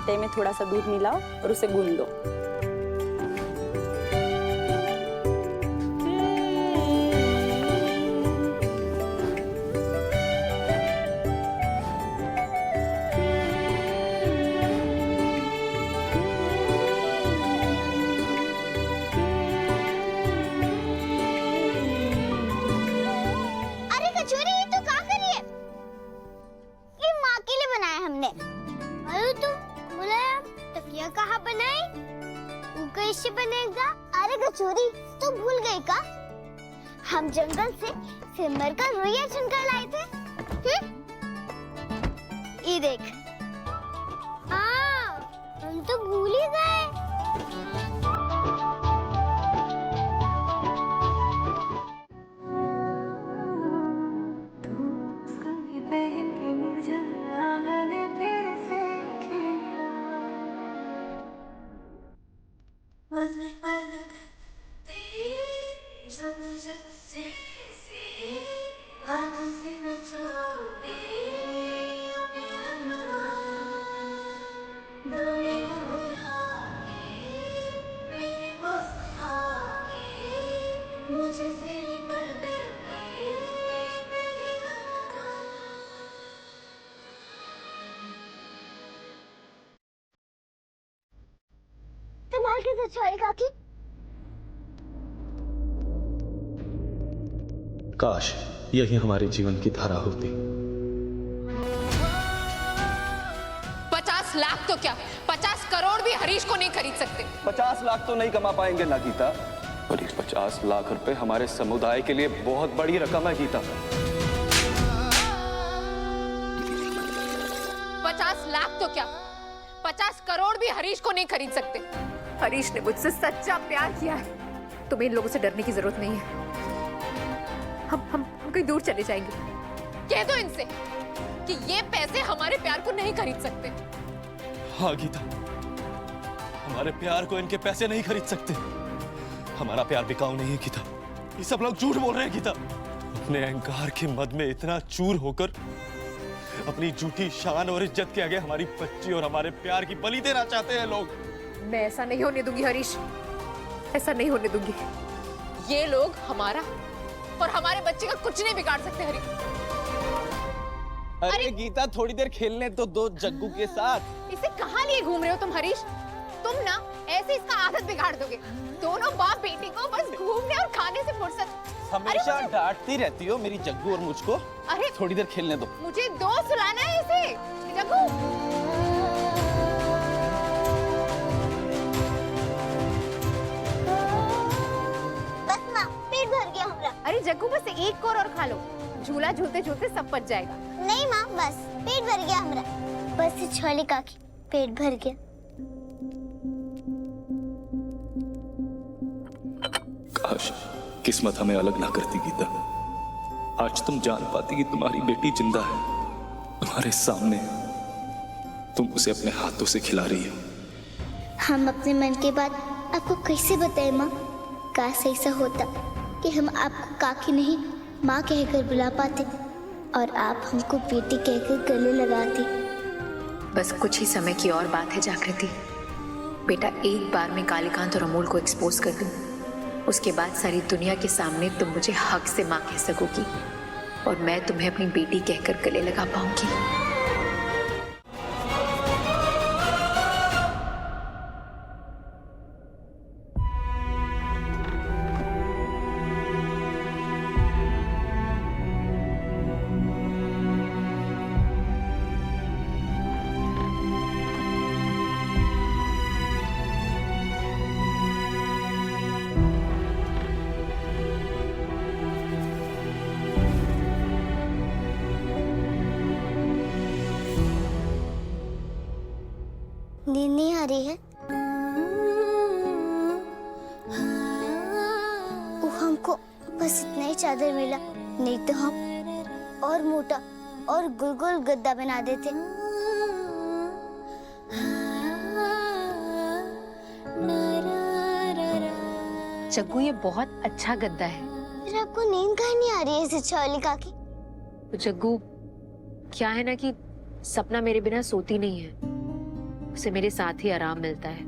आटे में थोड़ा सा दूध मिलाओ और उसे गूंद दो। कहाँ बनाई? वो कैसे बनेगा? अरे कचौरी, तू भूल गई का? हम जंगल से सिमर का रुइया चुनकर लाए थे। ये देख। हाँ, हम तो भूल ही गए। संभाल के तो छोड़े काकी। काश यही हमारे जीवन की धारा होती। 50 लाख तो क्या, 50 करोड़ भी हरीश को नहीं खरीद सकते। 50 लाख तो नहीं कमा पाएंगे ना गीता, और ये 50 लाख रुपए हमारे समुदाय के लिए बहुत बड़ी रकम है गीता। 50 लाख तो क्या, 50 करोड़ भी हरीश को नहीं खरीद सकते। हरीश ने मुझसे सच्चा प्यार किया है। तुम्हें इन लोगों से डरने की जरूरत नहीं है। हम कहीं दूर चले जाएंगे। कह दो इनसे कि ये पैसे हमारे प्यार को नहीं खरीद सकते। हाँ गीता, हमारे प्यार को इनके पैसे नहीं खरीद सकते। हमारा प्यार बिकाऊ नहीं है गीता, ये सब लोग झूठ बोल रहे हैं गीता। अपने अहंकार के मद में इतना चूर होकर अपनी झूठी शान और इज्जत के आगे हमारी बच्ची और हमारे प्यार की बलि देना चाहते हैं लोग। मैं ऐसा नहीं होने दूंगी हरीश, ऐसा नहीं होने दूंगी। ये लोग हमारा और हमारे बच्चे का कुछ नहीं बिगाड़ सकते हरीश। अरे गीता, थोड़ी देर खेलने तो दो जग्गू के साथ। इसे कहाँ लिए घूम रहे हो तुम हरीश? तुम ना ऐसे इसका आदत बिगाड़ दोगे। दोनों बाप बेटी को बस घूमने और खाने से फुर्सत। हमेशा डांटती रहती हो मेरी जग्गू और मुझको। अरे थोड़ी देर खेलने दो। मुझे दो सुलाना है इसे। जग्गू, पेट भर गया हमरा। अरे जग्गू, बस एक और खा लो, झूला झूलते झूलते सब पच जाएगा। नहीं माँ, बस पेट भर गया हमरा। बस छोले काकी, पेट भर गया। काश किस्मत हमें अलग ना करती गीता। आज तुम जान पाती कि तुम्हारी बेटी जिंदा है, तुम्हारे सामने। तुम उसे अपने हाथों से खिला रही हो। हम अपने मन की बात आपको कैसे बताएं माँ? काश ऐसा होता कि हम आपको काकी नहीं माँ कहकर बुला पाते और आप हमको बेटी कहकर गले लगाती। बस कुछ ही समय की और बात है जागृति। बेटा एक बार में कालीकांत और अमोल को एक्सपोज कर दूं, उसके बाद सारी दुनिया के सामने तुम मुझे हक से माँ कह सकोगी और मैं तुम्हें अपनी बेटी कहकर गले लगा पाऊंगी। नींद नहीं आ रही है? वो हमको बस इतना ही चादर मिला, नहीं तो हम और मोटा और गोल गोल गद्दा बना देते। जग्गू, ये बहुत अच्छा गद्दा है। फिर आपको नींद कहीं नहीं आ रही है सिचौली काकी? तो जग्गू, क्या है ना कि सपना मेरे बिना सोती नहीं है। उसे मेरे साथ ही आराम मिलता है,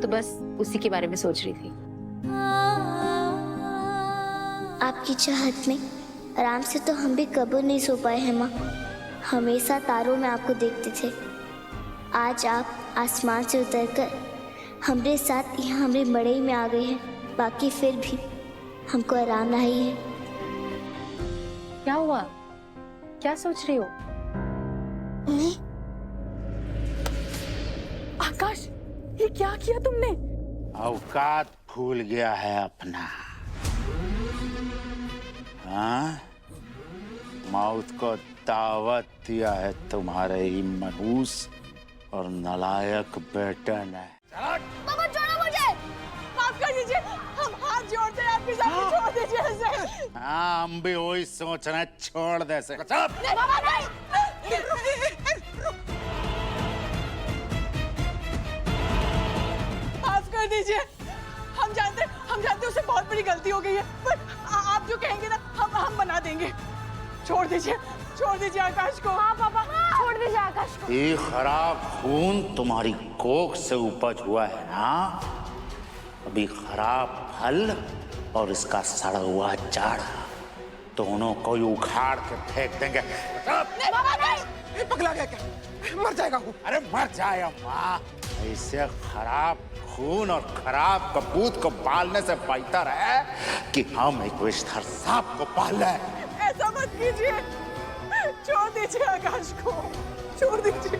तो बस उसी के बारे में सोच रही थी। आपकी चाहत में आराम से तो हम भी कभी नहीं सो पाए हैं माँ। हमेशा तारों में आपको देखते थे। आज आप आसमान से उतरकर हमारे साथ यहाँ हमारे मड़ई में आ गए हैं। बाकी फिर भी हमको आराम नहीं है। क्या हुआ? क्या सोच रही हो? नहीं, आकाश, ये क्या किया तुमने? औकात भूल गया है अपना। हाँ, मौत को दावत दिया है तुम्हारे ही मनहूस और नालायक बेटे ने। पापा छोड़ो मुझे। माफ कर दीजिए, हम हाथ जोड़ते हैं आपके सामने, छोड़ दीजिए इसे। हाँ, हम भी वही सोच रहे हैं, छोड़ दे इसे। चुप! पापा नहीं। माफ कर दीजिए, हम जानते उससे बहुत बड़ी गलती हो गई है, पर आप जो कहेंगे ना हम बना देंगे। छोड़ दीजिए आकाश को। हाँ पापा, छोड़ दीजिए आकाश को। ये खराब खून तुम्हारी कोख से उपज हुआ है ना, अभी खराब फल और इसका सड़ा हुआ जड़ दोनों को उखाड़ के फेंक देंगे। नहीं पापा नहीं। पगला गया क्या? मर जाएगा वो। अरे मर जाएगा माँ। ऐसे खराब खून और खराब कपूत को पालने से बेहतर है कि हम एक विषधर सांप को पाल लें। ऐसा मत कीजिए, छोड़ दीजिए आकाश को, छोड़ दीजिए।